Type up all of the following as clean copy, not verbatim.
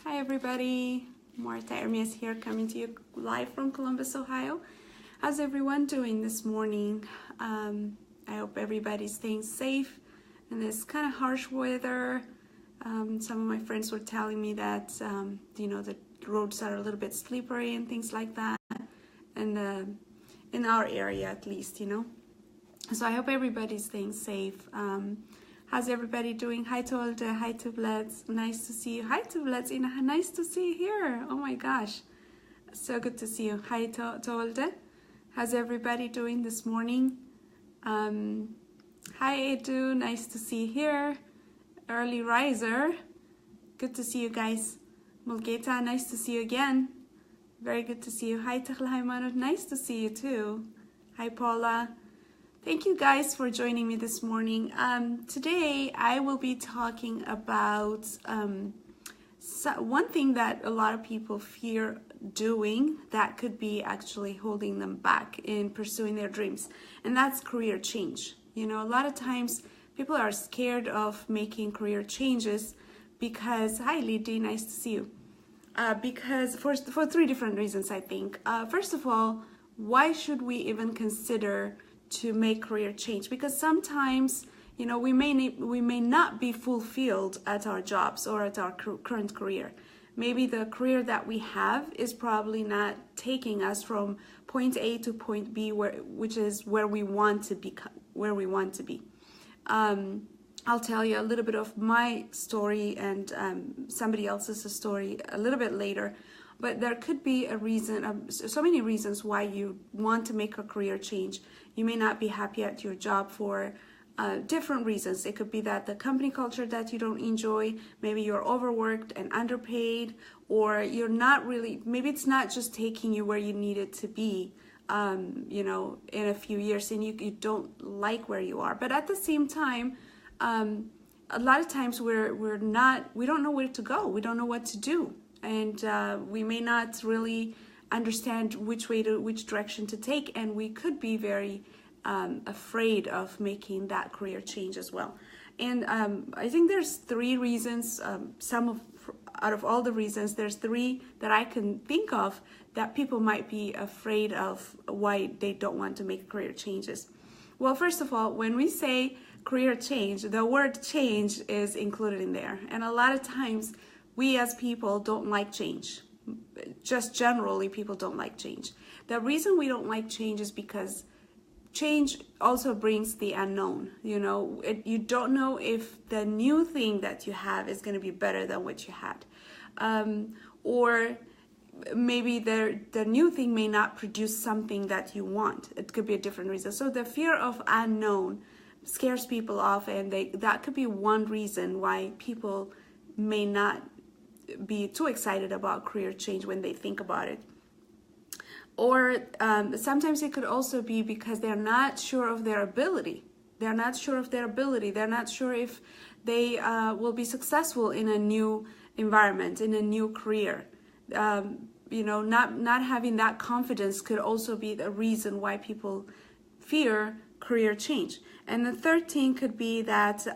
Hi everybody, Ermias here, coming to you live from Columbus, Ohio. How's everyone doing this morning? I hope everybody's staying safe in this kind of harsh weather. Some of my friends were telling me that the roads are a little bit slippery and things like that, and in our area at least, So I hope everybody's staying safe. How's everybody doing? Hi to Olde, hi to Bleds, nice to see you. Hi to Bleds, nice to see you here. Oh my gosh, so good to see you. Hi to Olde, how's everybody doing this morning? Hi Edu, nice to see you here. Early riser, good to see you guys. Mulgeta, nice to see you again. Very good to see you. Hi Tahla Haymanut, nice to see you too. Hi Paula. Thank you guys for joining me this morning. Today I will be talking about one thing that a lot of people fear doing that could be actually holding them back in pursuing their dreams, and that's career change. A lot of times people are scared of making career changes because, hi Liddy, nice to see you. Because for three different reasons, I think. First of all, why should we even consider to make career change? Because sometimes we may not be fulfilled at our jobs or at our current career. Maybe the career that we have is probably not taking us from point A to point B, which is where we want to be. I'll tell you a little bit of my story and somebody else's story a little bit later. But there could be a reason, so many reasons why you want to make a career change. You may not be happy at your job for different reasons. It could be that the company culture that you don't enjoy, maybe you're overworked and underpaid, or you're not really, maybe it's not just taking you where you need it to be, in a few years, and you don't like where you are. But at the same time, a lot of times we don't know where to go. We don't know what to do. And we may not really understand which direction to take, and we could be very afraid of making that career change as well. And I think there's three reasons. Out of all the reasons, there's three that I can think of that people might be afraid of why they don't want to make career changes. Well, first of all, when we say career change, the word change is included in there, and a lot of times we as people don't like change. Just generally, people don't like change. The reason we don't like change is because change also brings the unknown. You don't know if the new thing that you have is going to be better than what you had. Or maybe the new thing may not produce something that you want. It could be a different reason. So the fear of unknown scares people off, and that could be one reason why people may not be too excited about career change when they think about it. Or sometimes it could also be because they're not sure of their ability. They're not sure if they will be successful in a new environment, in a new career. Not having that confidence could also be the reason why people fear career change. And the third thing could be that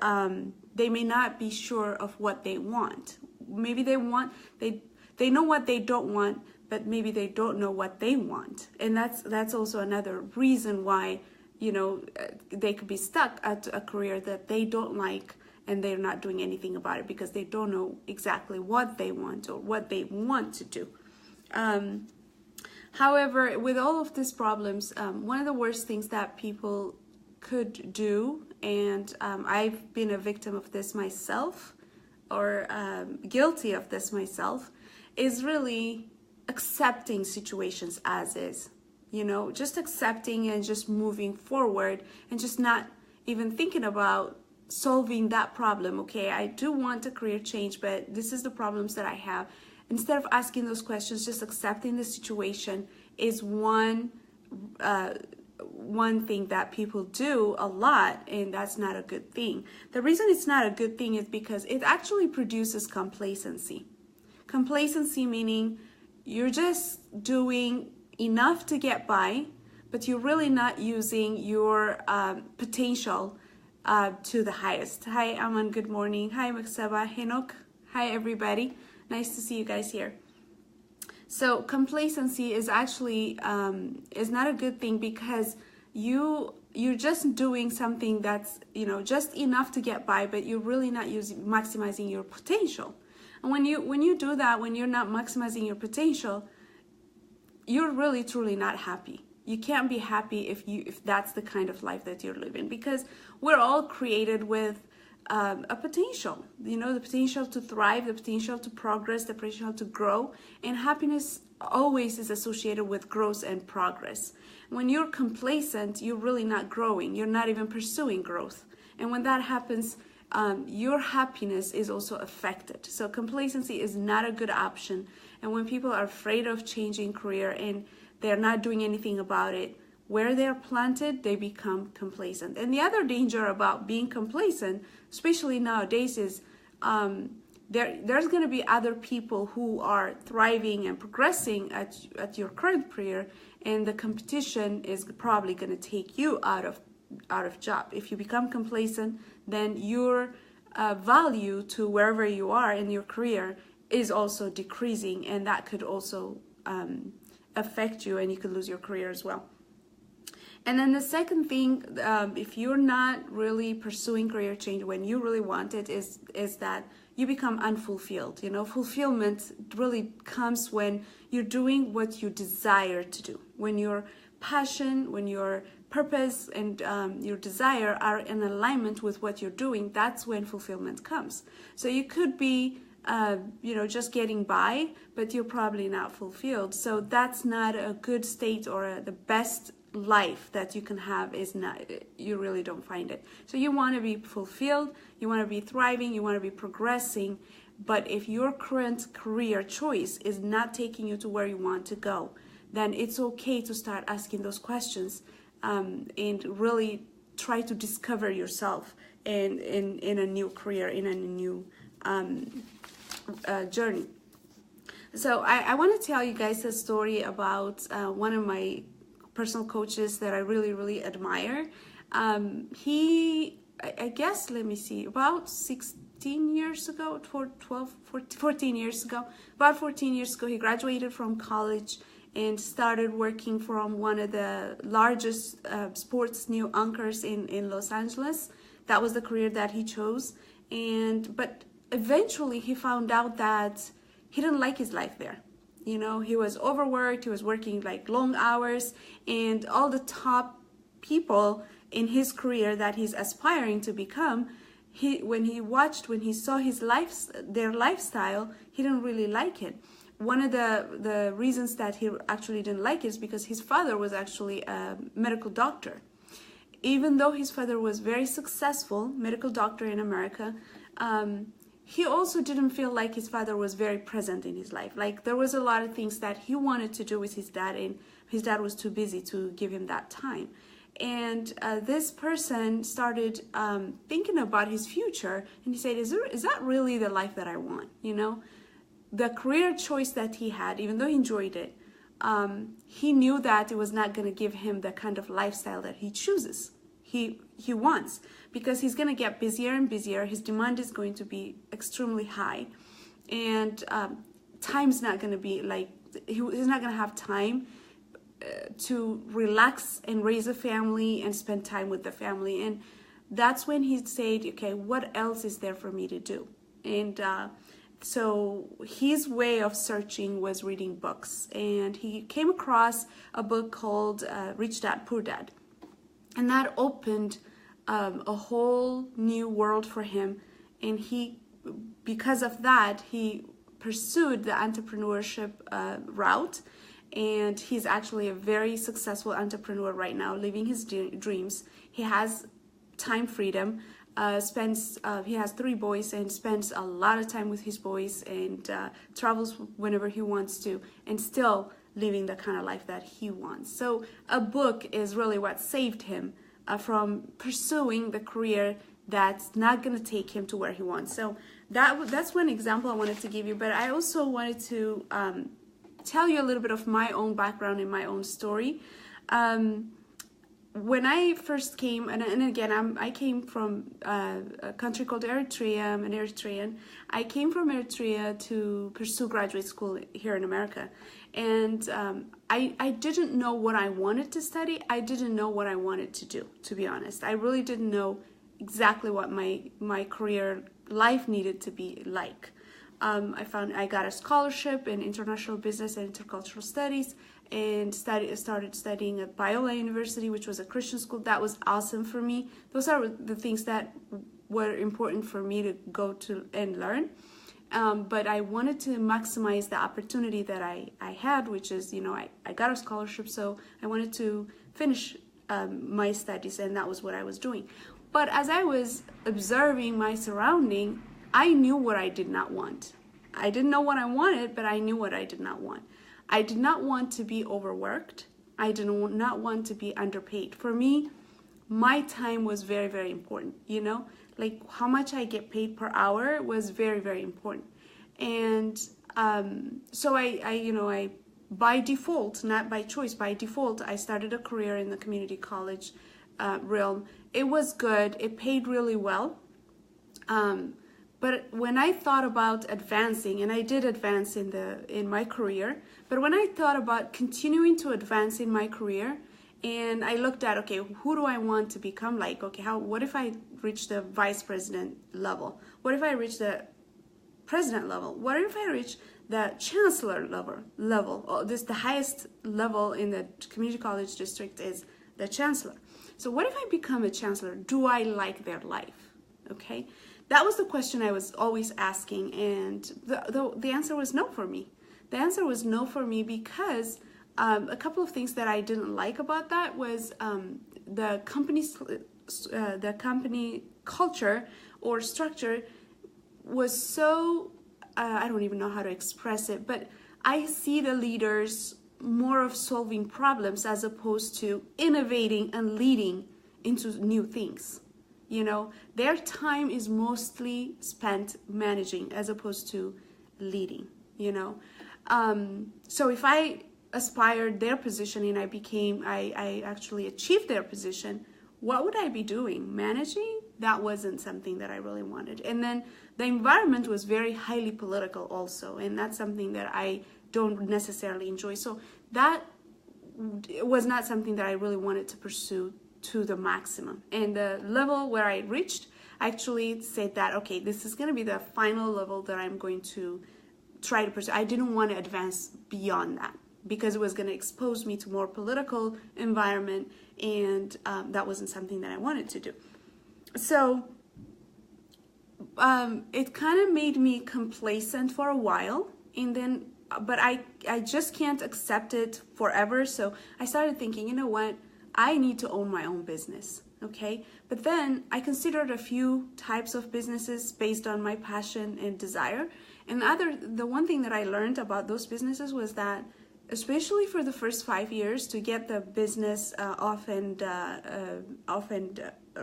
they may not be sure of what they want. Maybe they know what they don't want, but maybe they don't know what they want. And that's also another reason why, they could be stuck at a career that they don't like, and they're not doing anything about it because they don't know exactly what they want or what they want to do. However, with all of these problems, one of the worst things that people could do, and I've been a victim of this myself, or guilty of this myself, is really accepting situations as is. Just accepting and just moving forward and just not even thinking about solving that problem. Okay, I do want a career change, but this is the problems that I have. Instead of asking those questions, just accepting the situation is one thing that people do a lot, and that's not a good thing. The reason it's not a good thing is because it actually produces complacency. Complacency meaning you're just doing enough to get by, but you're really not using your potential to the highest. Hi Aman, good morning. Hi Maksaba, Henok. Hi everybody. Nice to see you guys here. So complacency is actually is not a good thing, because you're just doing something that's, you know, just enough to get by, but you're really not maximizing your potential. And when you do that, when you're not maximizing your potential, you're really truly not happy. You can't be happy if that's the kind of life that you're living, because we're all created with a potential, you know, the potential to thrive, the potential to progress, the potential to grow. And happiness always is associated with growth and progress. When you're complacent, you're really not growing. You're not even pursuing growth. And when that happens, your happiness is also affected. So complacency is not a good option. And when people are afraid of changing career and they're not doing anything about it, where they're planted, they become complacent. And the other danger about being complacent, especially nowadays, is there's going to be other people who are thriving and progressing at your current career, and the competition is probably going to take you out of job. If you become complacent, then your value to wherever you are in your career is also decreasing, and that could also affect you, and you could lose your career as well. And then the second thing, if you're not really pursuing career change when you really want it, is that you become unfulfilled. You know, fulfillment really comes when you're doing what you desire to do. When your passion, when your purpose and your desire are in alignment with what you're doing, that's when fulfillment comes. So you could be you know, just getting by, but you're probably not fulfilled. So that's not a good state, or the best life that you can have. Is not, you really don't find it. So you want to be fulfilled, you want to be thriving, you want to be progressing. But if your current career choice is not taking you to where you want to go, then it's okay to start asking those questions and really try to discover yourself in a new career, in a new journey. So I want to tell you guys a story about one of my personal coaches that I really, really admire. I guess, let me see, about 16 years ago, 14 years ago, about 14 years ago, he graduated from college and started working from one of the largest sports news anchors in Los Angeles. That was the career that he chose. But eventually he found out that he didn't like his life there. You know, he was overworked, he was working like long hours, and all the top people in his career that he's aspiring to become, when he saw their lifestyle, he didn't really like it. One of the reasons that he actually didn't like it is because his father was actually a medical doctor. Even though his father was very successful medical doctor in America, he also didn't feel like his father was very present in his life. Like, there was a lot of things that he wanted to do with his dad, and his dad was too busy to give him that time. And this person started thinking about his future, and he said, is that really the life that I want? You know, the career choice that he had, even though he enjoyed it, he knew that it was not going to give him the kind of lifestyle that he chooses. He wants, because he's going to get busier and busier. His demand is going to be extremely high, and time's not going to be like, he's not going to have time to relax and raise a family and spend time with the family. And that's when he said, okay, what else is there for me to do? And so his way of searching was reading books, and he came across a book called Rich Dad, Poor Dad. And that opened a whole new world for him. And because of that, he pursued the entrepreneurship route. And he's actually a very successful entrepreneur right now, living his dreams. He has time freedom, he has 3 boys, and spends a lot of time with his boys, and travels whenever he wants to, and still living the kind of life that he wants. So a book is really what saved him from pursuing the career that's not going to take him to where he wants. So that's one example I wanted to give you. But I also wanted to tell you a little bit of my own background and my own story. when I first came, and again, I came from a country called Eritrea. I'm an Eritrean. I came from Eritrea to pursue graduate school here in America. And I didn't know what I wanted to study. I didn't know what I wanted to do, to be honest. I really didn't know exactly what my career life needed to be like. I got a scholarship in international business and intercultural studies, and started studying at Biola University, which was a Christian school. That was awesome for me. Those are the things that were important for me to go to and learn. But I wanted to maximize the opportunity that I had, which is, I got a scholarship, so I wanted to finish my studies, and that was what I was doing. But as I was observing my surrounding, I knew what I did not want. I didn't know what I wanted, but I knew what I did not want. I did not want to be overworked. I did not want to be underpaid. For me, my time was very, very important, like how much I get paid per hour was very, very important. And so I by default, not by choice, by default, I started a career in the community college realm. It was good. It paid really well. But when I thought about advancing, and I did advance in my career, but when I thought about continuing to advance in my career, and I looked at, okay, who do I want to become like? Okay, what if I reach the vice president level? What if I reach the president level? What if I reach the chancellor level? Oh, the highest level in the community college district is the chancellor. So what if I become a chancellor? Do I like their life? Okay, that was the question I was always asking, and the answer was no for me. The answer was no for me because a couple of things that I didn't like about that was the company culture or structure was so, I don't even know how to express it, but I see the leaders more of solving problems as opposed to innovating and leading into new things. Their time is mostly spent managing as opposed to leading, So if I aspired their position and I actually achieved their position, what would I be doing? Managing? That wasn't something that I really wanted. And then the environment was very highly political also, and that's something that I don't necessarily enjoy. So that was not something that I really wanted to pursue to the maximum. And the level where I reached actually said that, okay, this is going to be the final level that I'm going to try to pursue. I didn't want to advance beyond that because it was going to expose me to more political environment, and that wasn't something that I wanted to do. So it kind of made me complacent for a while, and then but I just can't accept it forever. So I started thinking, you know what, I need to own my own business. Okay, but then I considered a few types of businesses based on my passion and desire. And the one thing that I learned about those businesses was that, especially for the first 5 years to get the business off and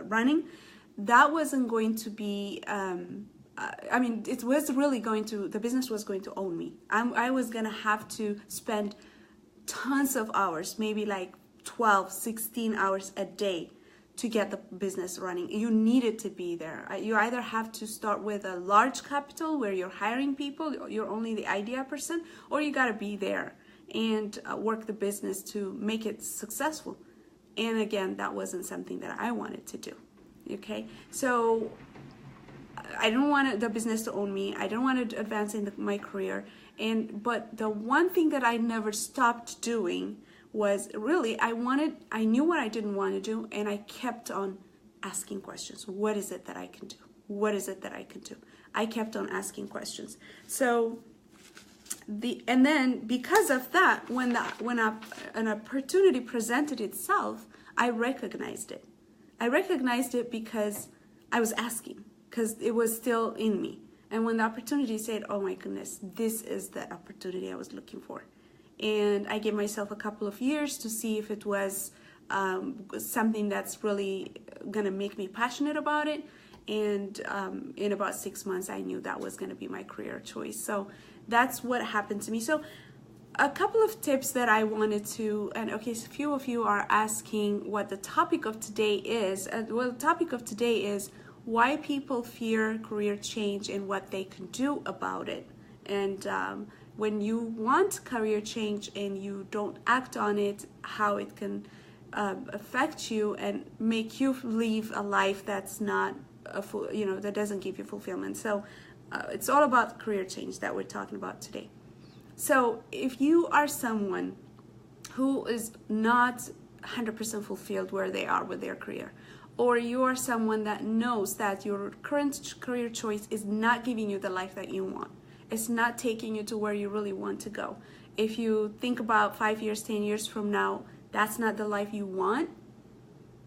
running, that wasn't going to be, it was really the business was going to own me. I was going to have to spend tons of hours, maybe like 12, 16 hours a day to get the business running. You needed to be there. You either have to start with a large capital where you're hiring people, you're only the idea person, or you got to be there and work the business to make it successful. And again, that wasn't something that I wanted to do. Okay, so I didn't want the business to own me. I didn't want to advance in my career. But the one thing that I never stopped doing was really, I knew what I didn't want to do, and I kept on asking questions. What is it that I can do? What is it that I can do? I kept on asking questions. So and then because of that, when an opportunity presented itself, I recognized it. I recognized it because I was asking, because it was still in me. And when the opportunity said, oh my goodness, this is the opportunity I was looking for. And I gave myself a couple of years to see if it was something that's really gonna make me passionate about it. And in about 6 months, I knew that was gonna be my career choice. So that's what happened to me. So a couple of tips that I wanted to, and okay, so a few of you are asking what the topic of today is. Well, the topic of today is why people fear career change and what they can do about it. And when you want career change and you don't act on it, how it can affect you and make you live a life that's not a full, that doesn't give you fulfillment. So it's all about career change that we're talking about today. So if you are someone who is not 100% fulfilled where they are with their career, or you are someone that knows that your current career choice is not giving you the life that you want, it's not taking you to where you really want to go. If you think about 5 years, 10 years from now, that's not the life you want.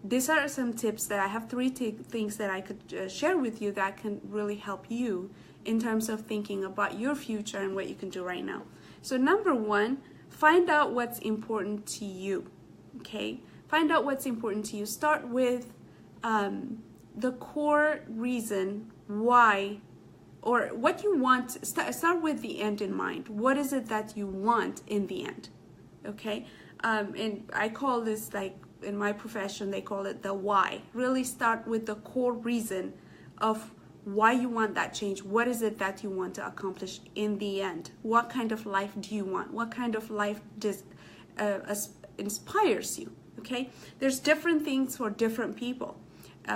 These are some tips that I have 3 things that I could share with you that can really help you in terms of thinking about your future and what you can do right now. So number 1, find out what's important to you, okay? Find out what's important to you. Start with the core reason why, or what you want. Start with the end in mind. What is it that you want in the end, okay? And I call this, like in my profession, they call it the why. Really start with the core reason of why you want that change. What is it that you want to accomplish in the end? What kind of life do you want? What kind of life inspires you? Okay, there's different things for different people.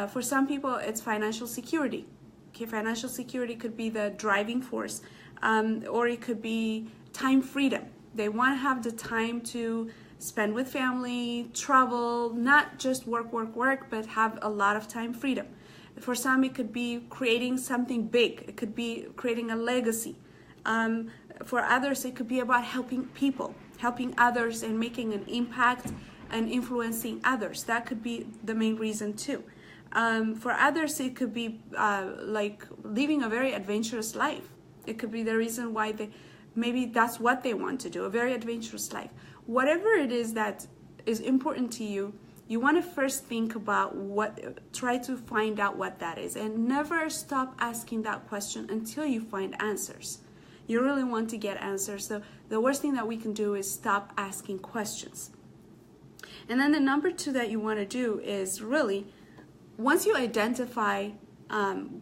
For some people, it's financial security. Okay, financial security could be the driving force, or it could be time freedom. They want to have the time to spend with family, travel, not just work, but have a lot of time freedom. For some, it could be creating something big. It could be creating a legacy. For others, it could be about helping people, helping others and making an impact and influencing others. That could be the main reason too. For others, it could be like living a very adventurous life. It could be the reason why maybe that's what they want to do, a very adventurous life. Whatever it is that is important to you, you want to first think about try to find out what that is, and never stop asking that question until you find answers. You really want to get answers. So the worst thing that we can do is stop asking questions. And then the number 2 that you want to do is really, once you identify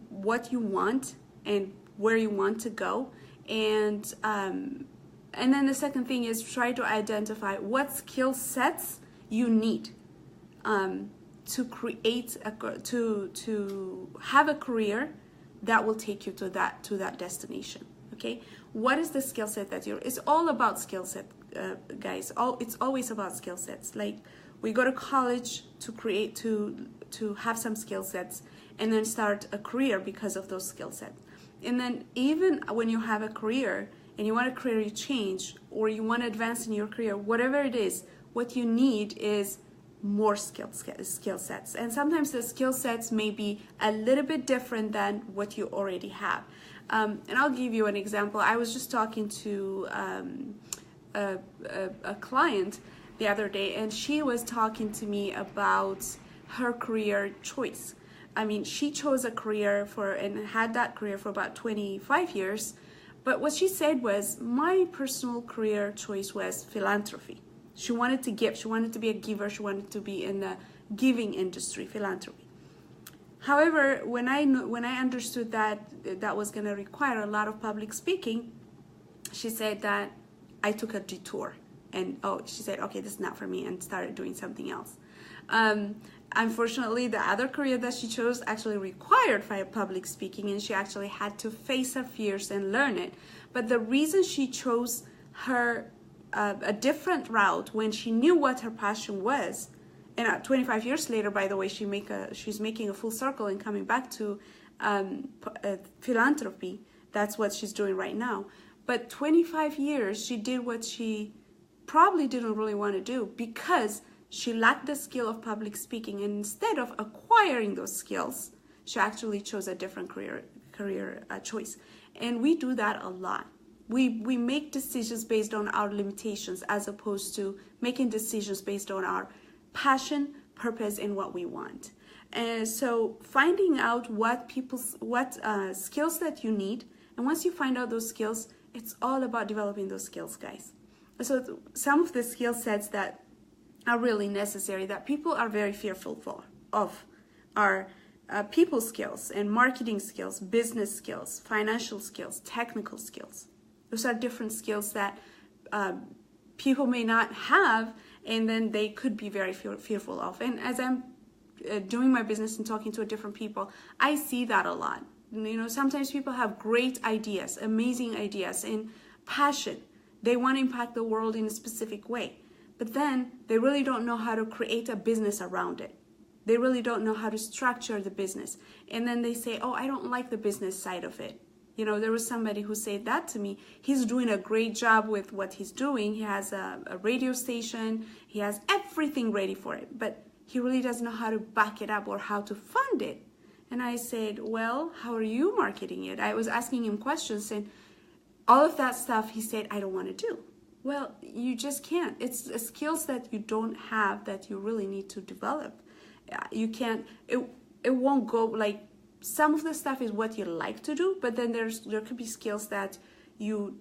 what you want and where you want to go, and then the second thing is try to identify what skill sets you need to create to have a career that will take you to that destination. Okay, what is the skill set that it's all about skill set, guys. It's always about skill sets. Like, we go to college to have some skill sets and then start a career because of those skill sets. And then even when you have a career and you want a career change, or you want to advance in your career, whatever it is, what you need is more skill sets. And sometimes the skill sets may be a little bit different than what you already have. And I'll give you an example. I was just talking to a client the other day, and she was talking to me about her career choice. I mean, she chose a career and had that career for about 25 years. But what she said was, my personal career choice was philanthropy. She wanted to give. She wanted to be a giver. She wanted to be in the giving industry, philanthropy. However, when I understood that was going to require a lot of public speaking, she said that I took a detour. And she said, okay, this is not for me, and started doing something else. Unfortunately, the other career that she chose actually required public speaking, and she actually had to face her fears and learn it. But the reason she chose a different route when she knew what her passion was, and 25 years later, by the way, she's making a full circle and coming back to philanthropy. That's what she's doing right now. But 25 years, she did what she probably didn't really want to do because she lacked the skill of public speaking, and instead of acquiring those skills, she actually chose a different career choice. And we do that a lot. We make decisions based on our limitations as opposed to making decisions based on our passion, purpose, and what we want. And so finding out what skills that you need, and once you find out those skills, it's all about developing those skills, guys. So some of the skill sets that are really necessary that people are very fearful of are people skills and marketing skills, business skills, financial skills, technical skills. Those are different skills that people may not have, and then they could be very fearful of. And as I'm doing my business and talking to different people, I see that a lot. You know, sometimes people have great ideas, amazing ideas, and passion. They want to impact the world in a specific way, but then they really don't know how to create a business around it. They really don't know how to structure the business. And then they say, oh, I don't like the business side of it. You know, there was somebody who said that to me. He's doing a great job with what he's doing. He has a radio station. He has everything ready for it, but he really doesn't know how to back it up or how to fund it. And I said, well, how are you marketing it? I was asking him questions, and all of that stuff he said, I don't want to do. Well, you just can't. It's skills that you don't have that you really need to develop. You can't, it won't go, like, some of the stuff is what you like to do, but then there could be skills that you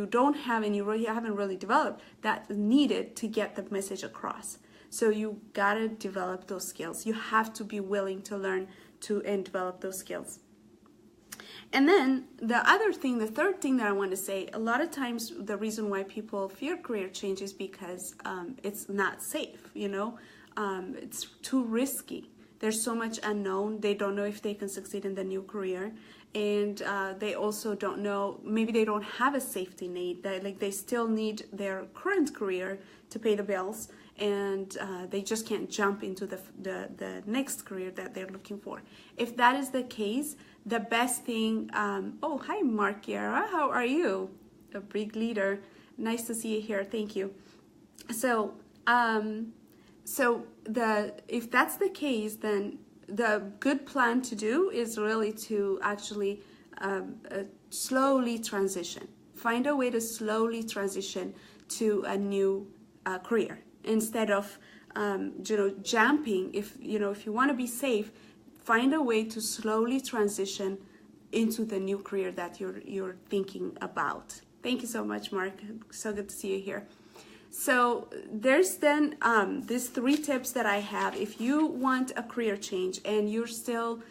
don't have and you really haven't really developed that needed to get the message across. So you gotta develop those skills. You have to be willing to learn and develop those skills. And then the third thing that I want to say, a lot of times the reason why people fear career change is because it's not safe, you know, it's too risky. There's so much unknown. They don't know if they can succeed in the new career. And they also don't know, maybe they don't have a safety net. They still need their current career to pay the bills, and they just can't jump into the next career that they're looking for. If that is the case, the best thing, oh, hi, Mark Guerra, how are you? A big leader. Nice to see you here. Thank you. So, if that's the case, then the good plan to do is really to actually slowly transition. Find a way to slowly transition to a new career instead of jumping. If you want to be safe, find a way to slowly transition into the new career that you're thinking about. Thank you so much, Mark. So good to see you here. So there's then these 3 tips that I have. If you want a career change and you're still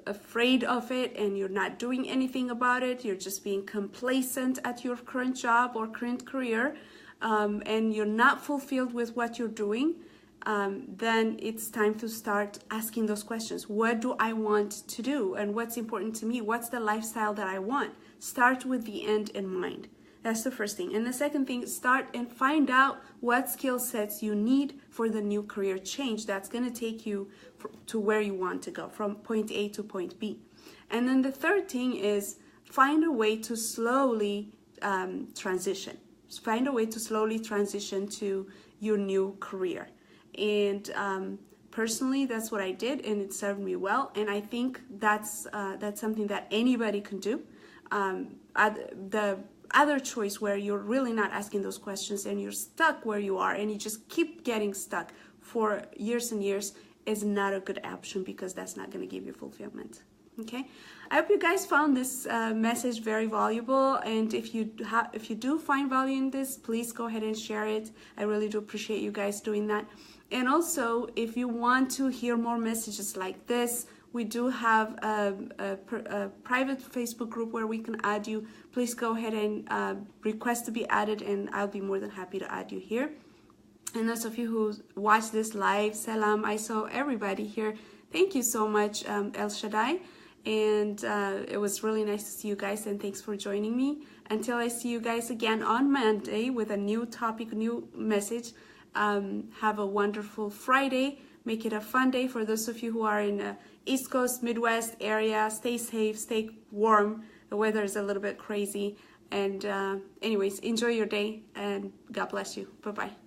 afraid of it and you're not doing anything about it, you're just being complacent at your current job or current career, and you're not fulfilled with what you're doing, then it's time to start asking those questions. What do I want to do? And what's important to me? What's the lifestyle that I want? Start with the end in mind. That's the first thing. And the second thing, start and find out what skill sets you need for the new career change that's going to take you to where you want to go, from point A to point B. And then the third thing is find a way to slowly transition. Find a way to slowly transition to your new career. And personally, that's what I did, and it served me well. And I think that's something that anybody can do. The other choice where you're really not asking those questions and you're stuck where you are and you just keep getting stuck for years and years is not a good option, because that's not going to give you fulfillment. Okay, I hope you guys found this message very valuable, and if you do find value in this, please go ahead and share it. I really do appreciate you guys doing that. And also, if you want to hear more messages like this, we do have a private Facebook group where we can add you. Please go ahead and request to be added, and I'll be more than happy to add you here. And those of you who watched this live, salam, I saw everybody here. Thank you so much, El Shaddai. And it was really nice to see you guys, and thanks for joining me. Until I see you guys again on Monday with a new topic, new message, have a wonderful Friday. Make it a fun day for those of you who are in the East Coast, Midwest area. Stay safe, stay warm. The weather is a little bit crazy. And anyways, enjoy your day, and God bless you. Bye-bye.